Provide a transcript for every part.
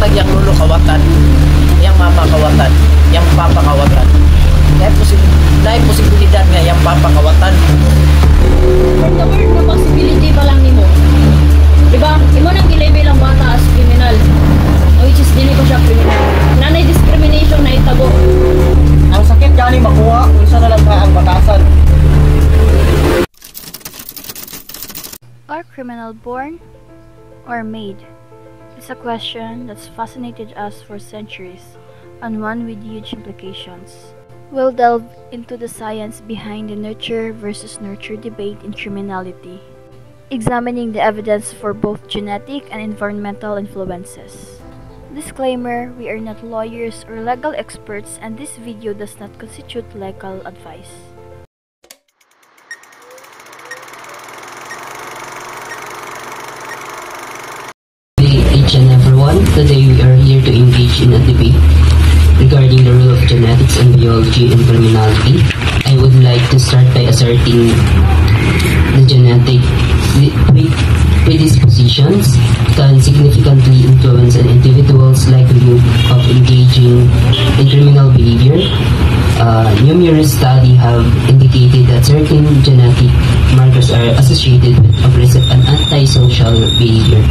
matag yang lolo kawatan, yang mama kawatan, yang papa kawatan. Dahil posibilidad nga yang papa kawatan. For the word na possibility pa lang nimo. Diba? Imo nang gilabel ang bata as criminal. Which is dili ko siya criminal. Nanay discrimination na itabo. Ang sakit gani makuha unsa na lang ang batasan. Are criminal born or made? It's a question that's fascinated us for centuries, and one with huge implications. We'll delve into the science behind the nurture versus nurture debate in criminality, examining the evidence for both genetic and environmental influences. Disclaimer, we are not lawyers or legal experts, and this video does not constitute legal advice. Each and everyone, today we are here to engage in a debate regarding the role of genetics and biology in criminality. I would like to start by asserting the genetic predispositions can significantly influence an individual's likelihood of engaging in criminal behavior. Numerous studies have indicated that certain genetic markers are associated with aggressive and antisocial behavior.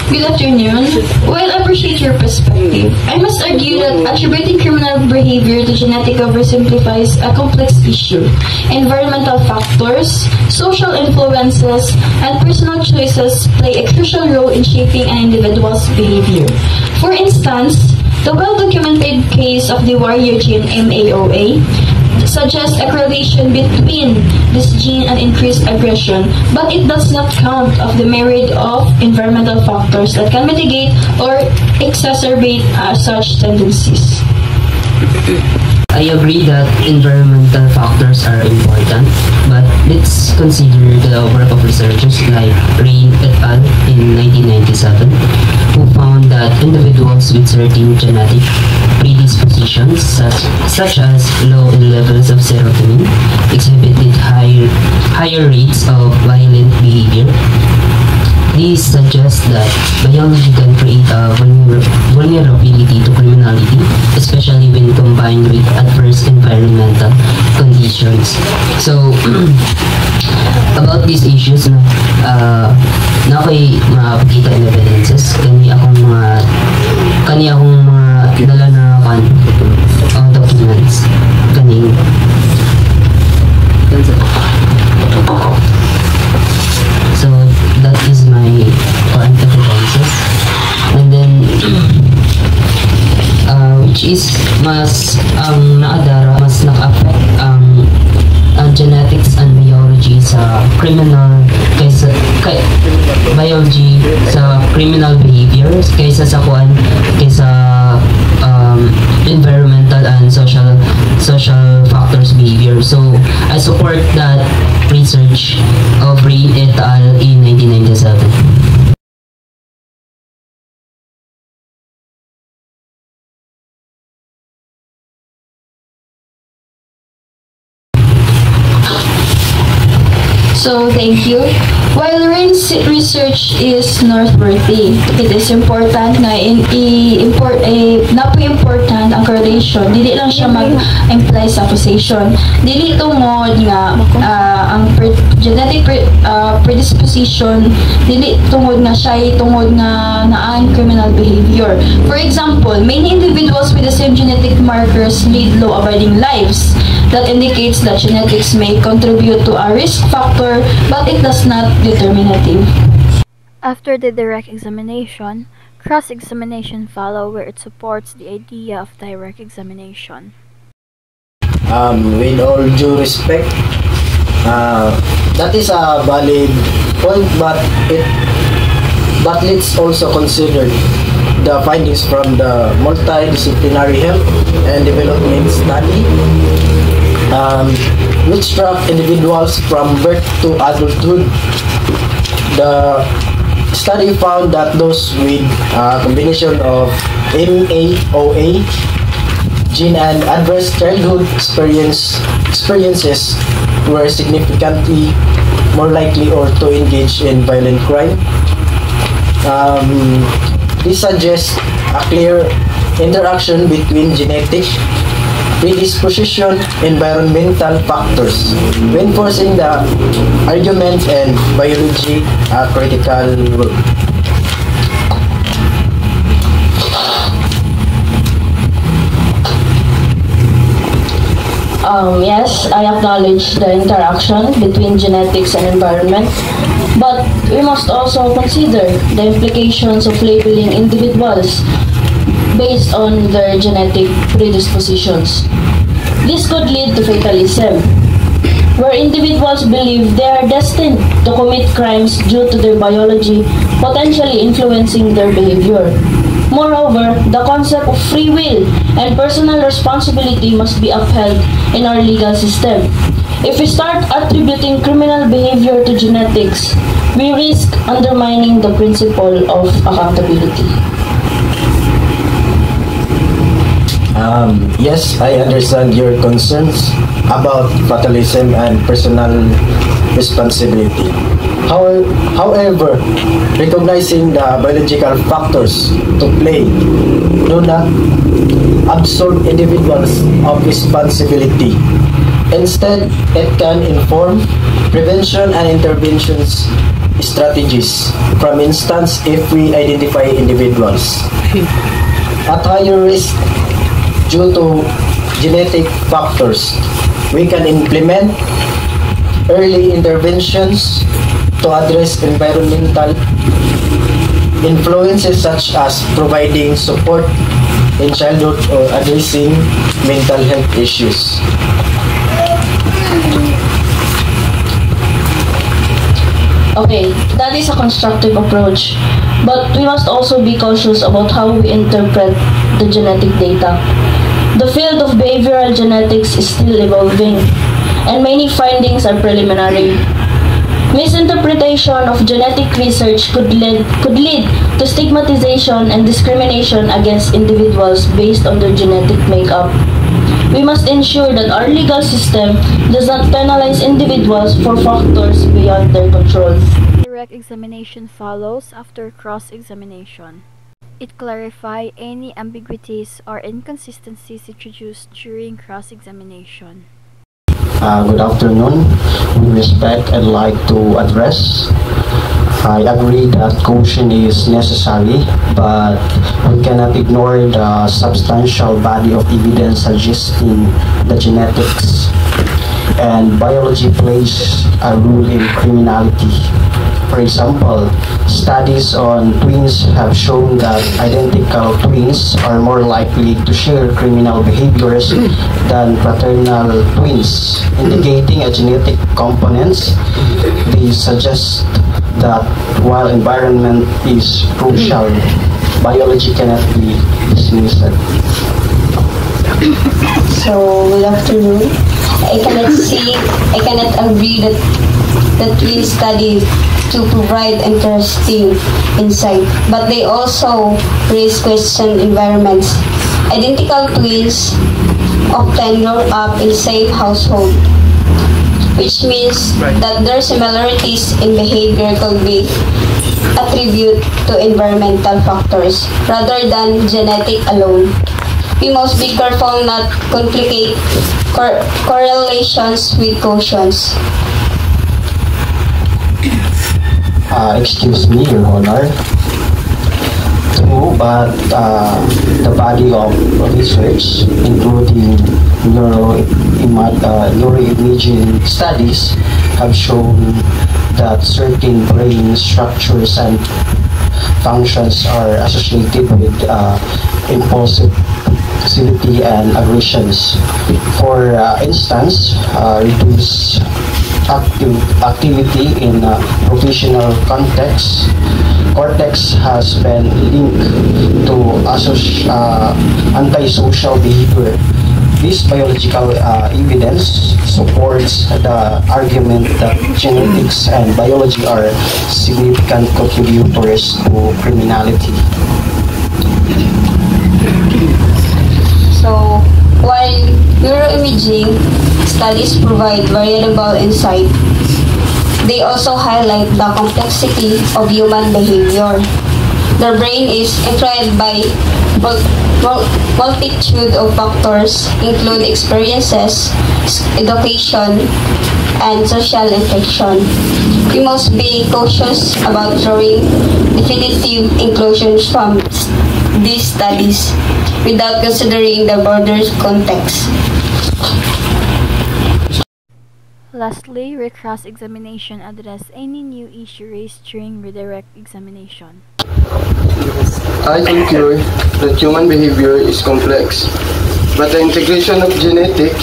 Good afternoon. While I appreciate your perspective, I must argue that attributing criminal behavior to genetic oversimplifies a complex issue. Environmental factors, social influences, and personal choices play a crucial role in shaping an individual's behavior. For instance, the well-documented case of the warrior gene MAOA suggests a correlation between this gene and increased aggression, but it does not count of the myriad of environmental factors that can mitigate or exacerbate such tendencies. I agree that environmental factors are important, but let's consider the work of researchers like Rain et al. In 1997, who found that individuals with certain genetic predispositions, such as low levels of serotonin, exhibited higher rates of violent behavior. These suggest that biology can create a vulnerability to criminality, especially when combined with adverse environmental conditions. So, about these issues, na ako'y makapagkita in evidences, kani akong mga dala na documents, kaning so that is my current evidences, and then which is mas ang naadara, mas naka-affect ang genetics and biology sa criminal biology sa criminal behaviors kaysa environmental and social factors behavior. So I support that research of Rain et al. In 1997. So, thank you. While Rain's research is noteworthy, it is important na napo-important ang correlation. Dili lang siya mag-imply sa accusation. Dili tungod nga ang genetic predisposition, dili tungod nga siya tungod nga naan criminal behavior. For example, many individuals with the same genetic markers lead law-abiding lives. That indicates that genetics may contribute to a risk factor, but it does not determinative. After the direct examination, cross-examination follows where it supports the idea of direct examination. With all due respect, that is a valid point, but let's also consider the findings from the multidisciplinary health and development study, which track individuals from birth to adulthood. The study found that those with a combination of MAOA gene and adverse childhood experiences were significantly more likely to engage in violent crime. This suggests a clear interaction between genetic predisposition, environmental factors, reinforcing the argument and biology a critical role. Yes, I acknowledge the interaction between genetics and environment, but we must also consider the implications of labeling individuals based on their genetic predispositions. This could lead to fatalism, where individuals believe they are destined to commit crimes due to their biology potentially influencing their behavior. Moreover, the concept of free will and personal responsibility must be upheld in our legal system. If we start attributing criminal behavior to genetics, we risk undermining the principle of accountability. Yes, I understand your concerns about fatalism and personal responsibility. However, recognizing the biological factors to play do not absolve individuals of responsibility. Instead, it can inform prevention and interventions strategies. For instance, if we identify individuals at higher risk due to genetic factors, we can implement early interventions to address environmental influences such as providing support in childhood or addressing mental health issues. Okay, that is a constructive approach, but we must also be cautious about how we interpret the genetic data. The field of behavioral genetics is still evolving, and many findings are preliminary. Misinterpretation of genetic research could lead to stigmatization and discrimination against individuals based on their genetic makeup. We must ensure that our legal system does not penalize individuals for factors beyond their control. Direct examination follows after cross-examination. It clarifies any ambiguities or inconsistencies introduced during cross-examination. Good afternoon. With respect, I'd like to address. I agree that caution is necessary, but we cannot ignore the substantial body of evidence suggesting the genetics and biology plays a role in criminality. For example, studies on twins have shown that identical twins are more likely to share criminal behaviors than fraternal twins, indicating a genetic components. They suggest that while environment is crucial, biology cannot be dismissed. So, good afternoon. I cannot agree that twin studies to provide interesting insight, but they also raise question environments. Identical twins often grow up in the same household, which means that their similarities in behavior could be attributed to environmental factors rather than genetic alone. We must be careful not complicate correlations with cautions. Excuse me, Your Honor. True, but the body of research, including neuroimaging studies, have shown that certain brain structures and functions are associated with impulsivity and aggressions. For instance, reduced activity in a professional context. Cortex has been linked to antisocial behavior. This biological evidence supports the argument that genetics and biology are significant contributors to criminality. So, while neuroimaging studies provide variable insight, they also highlight the complexity of human behavior. The brain is influenced by multitude of factors, include experiences, education, and social interaction. We must be cautious about drawing definitive conclusions from these studies without considering the broader context. Lastly, cross-examination address any new issue raised during redirect examination. I concur that human behavior is complex, but the integration of genetic,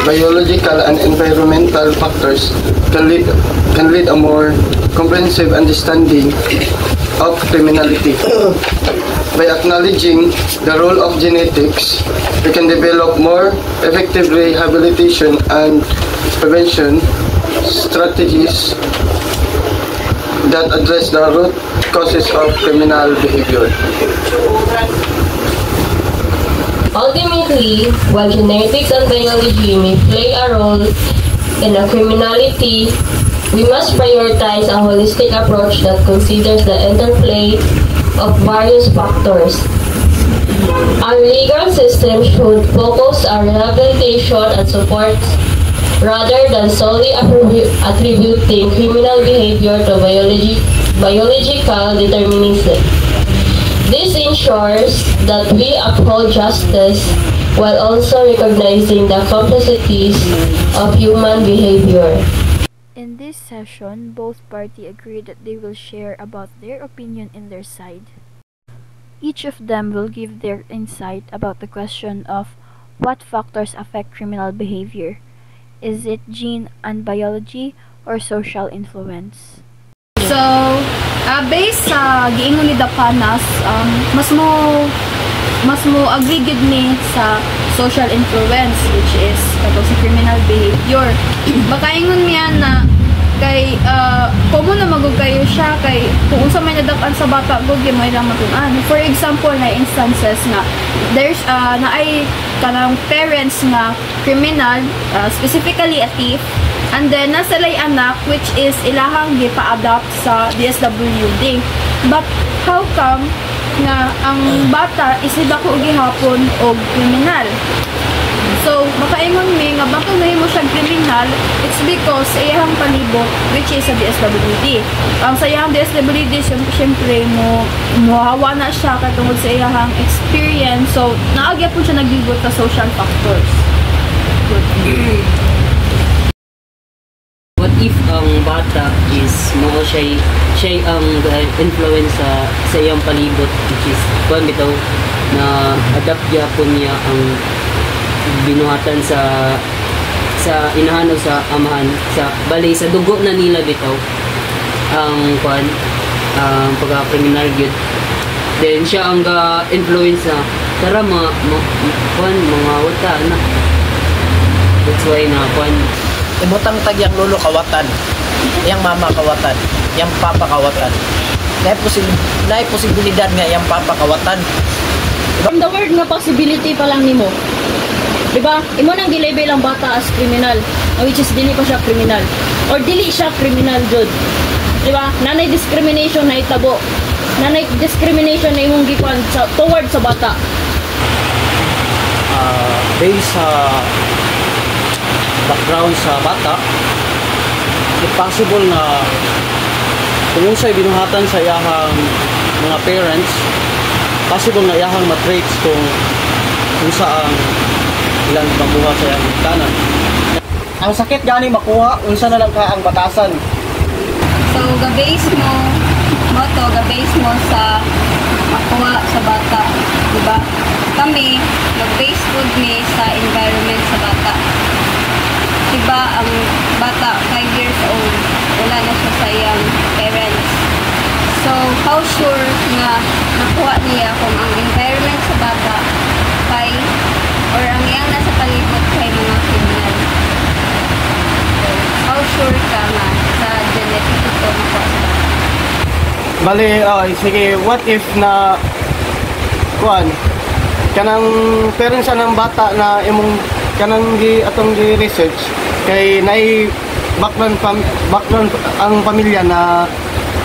biological, and environmental factors can lead a more comprehensive understanding of criminality. By acknowledging the role of genetics, we can develop more effective rehabilitation and prevention strategies that address the root causes of criminal behavior. Ultimately, while genetics and biology may play a role in a criminality, we must prioritize a holistic approach that considers the interplay of various factors. Our legal system should focus on rehabilitation and support rather than solely attributing criminal behavior to biological determinism. This ensures that we uphold justice while also recognizing the complexities of human behavior. In this session, both parties agreed that they will share about their opinion in their side. Each of them will give their insight about the question of what factors affect criminal behavior. Is it gene and biology or social influence? So, based sa giingon ni Dapanas, mas mo agree gid ni sa social influence, which is katong sa criminal behavior. Baka ingon niya na kay common na magug kayo siya kay kung unsa may nadakan sa bata gug may lang matun-an. For example, na instances nga there's na ay kanang parents nga criminal, specifically a thief, and then nasa lay anak which is ilahang gipa-adopt sa DSWD. But how come nga ang bata is nidako gihapon og kriminal? So, makaingon mi nga bakit nahimo siyang kriminal, it's because sa iyang palibot, which is sa DSWD. Ang sa iyang DSWD, siyempre hawa na siya katungod sa iyang experience. So, naagya po siya nagigot sa social factors. What if ang bata is siya ang influence sa iyang palibot, which is kung bitaw na adapt yapon niya ang binuhatan sa inahan o sa amahan, sa balay sa dugo na nila bitaw ang pagka-criminal gyud. Then siya ang influence na tara mga wata na. That's why na Imutang tag yang lolo kawatan, yang mama kawatan, yang papa kawatan. Naay posibilidad nga yang papa kawatan. From the word nga possibility pa lang nimo. Diba? Imo nang gilabel ang bata as criminal, which is dili pa siya criminal. Or dili siya criminal jud. Diba? Nanay discrimination na itabo. Nanay discrimination na imong gipan toward sa bata. Based sa background sa bata, it's possible na kung unsay binuhatan sa iyahang mga parents, possible na iyahang matraits kung saang ilang pagbuhat sa iyang tanan. Ang sakit gani makuha, unsa na lang ka ang batasan. So, ga-base mo sa makuha sa bata, diba? Kami, mag-base food me sa environment sa bata. Diba, ang bata, 5 years old, wala na siya sa iyang parents. So, how sure nga nakuha niya kung ang environment sa bata kay or ang iyang nasa palibot kay mga criminal. So, how sure ka nga sa genetic ito nakuha sa bata? Bali, sige, what if na kanang parents ng bata na imong kanang atong research kay nay background ang pamilya na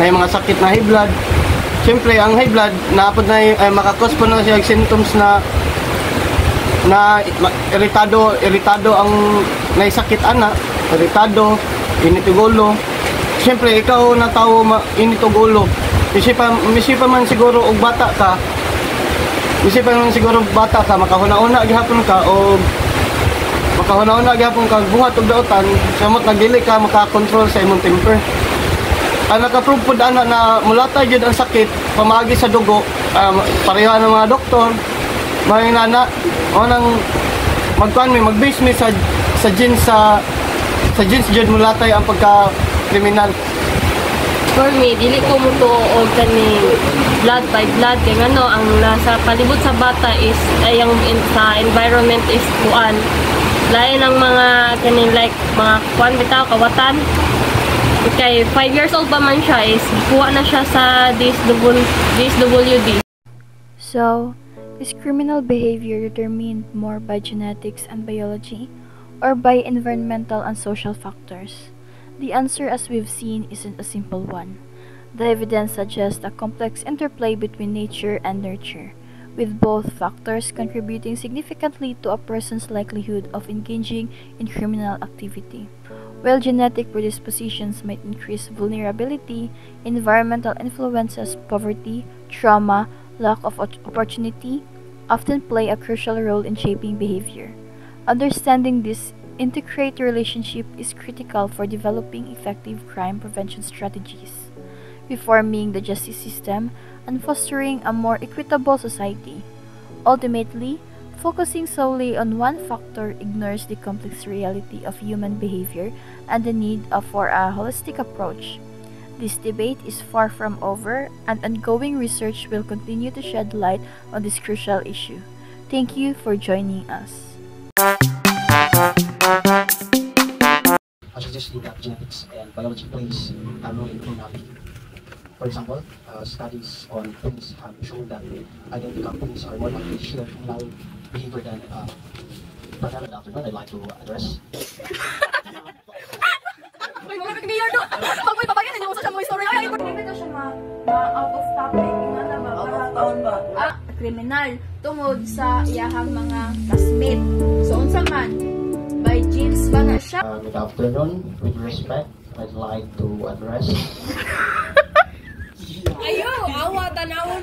may mga sakit na high blood, siyempre ang high blood naapod na makakos po na siya symptoms na iritado ang naisakit ana, iritado, init ug ulo. Siyempre ikaw na tao init ug ulo. Misipa man siguro og bata ka. Makahuna-una gihapon ka o buhat og daotan, samot nagdili ka makakontrol sa imong temper. Ang nakaprove po ana na mulata jud ang sakit pamagi sa dugo, pareho ng mga doktor, may nana o nang mag-base me sa genes jud mulatay ang pagka-kriminal. For me, dili ko mo to og kaning blood by blood kay ngano ang nasa palibot sa bata is ay ang sa environment is kuan. Lain ang mga kaning like mga kuan bitaw kawatan. Kay 5 years old pa man siya is kuha na siya sa DSWD. So, is criminal behavior determined more by genetics and biology or by environmental and social factors? The answer, as we've seen, isn't a simple one. The evidence suggests a complex interplay between nature and nurture, with both factors contributing significantly to a person's likelihood of engaging in criminal activity. While genetic predispositions might increase vulnerability, environmental influences, poverty, trauma, lack of opportunity often play a crucial role in shaping behavior. Understanding this integrated relationship is critical for developing effective crime prevention strategies, reforming the justice system, and fostering a more equitable society. Ultimately, focusing solely on one factor ignores the complex reality of human behavior and the need for a holistic approach. This debate is far from over, and ongoing research will continue to shed light on this crucial issue. Thank you for joining us. I suggest that genetics and biology plays a role in criminality. For example, studies on twins have shown that identical twins are more likely to share criminal behavior than good afternoon. I'd like to address. Out of topic, kriminal tungod sa iyahang mga classmate. So unsa man by James ba na siya? Good afternoon. With respect, I'd like to address. Ayo, awa tanawon.